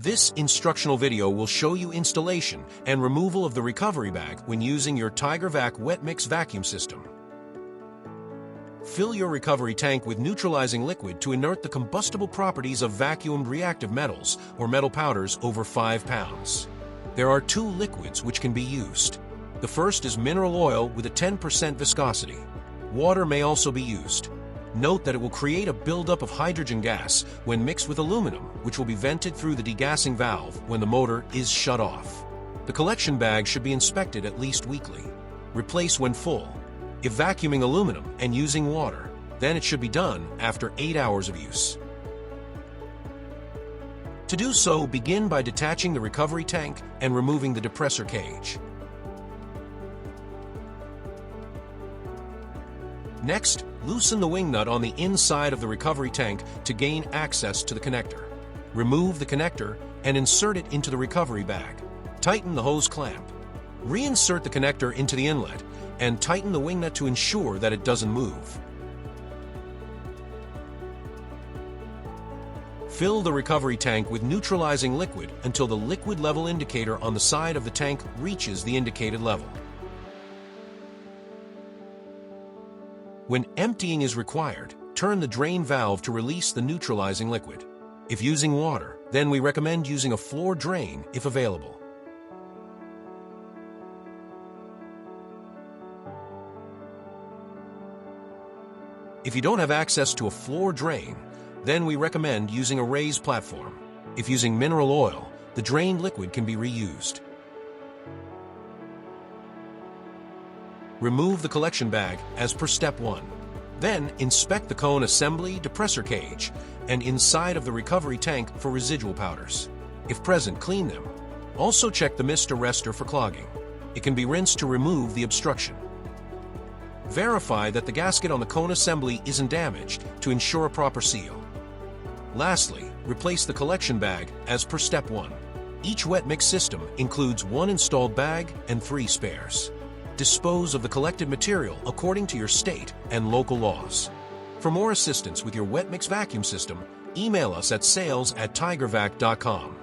This instructional video will show you installation and removal of the recovery bag when using your Tiger-Vac wet mix vacuum system. Fill your recovery tank with neutralizing liquid to inert the combustible properties of vacuumed reactive metals or metal powders over 5 pounds. There are 2 liquids which can be used. The first is mineral oil with a 10% viscosity. Water may also be used. Note that it will create a buildup of hydrogen gas when mixed with aluminum, which will be vented through the degassing valve when the motor is shut off. The collection bag should be inspected at least weekly. Replace when full. If vacuuming aluminum and using water, then it should be done after 8 hours of use. To do so, begin by detaching the recovery tank and removing the depressor cage. Next, loosen the wing nut on the inside of the recovery tank to gain access to the connector. Remove the connector and insert it into the recovery bag. Tighten the hose clamp. Reinsert the connector into the inlet and tighten the wing nut to ensure that it doesn't move. Fill the recovery tank with neutralizing liquid until the liquid level indicator on the side of the tank reaches the indicated level. When emptying is required, turn the drain valve to release the neutralizing liquid. If using water, then we recommend using a floor drain if available. If you don't have access to a floor drain, then we recommend using a raised platform. If using mineral oil, the drained liquid can be reused. Remove the collection bag as per step 1. Then inspect the cone assembly, depressor cage, and inside of the recovery tank for residual powders. If present, clean them. Also check the mist arrestor for clogging. It can be rinsed to remove the obstruction. Verify that the gasket on the cone assembly isn't damaged to ensure a proper seal. Lastly, replace the collection bag as per step 1. Each wet mix system includes 1 installed bag and 3 spares. Dispose of the collected material according to your state and local laws. For more assistance with your wet mix vacuum system, email us at sales@tigervac.com.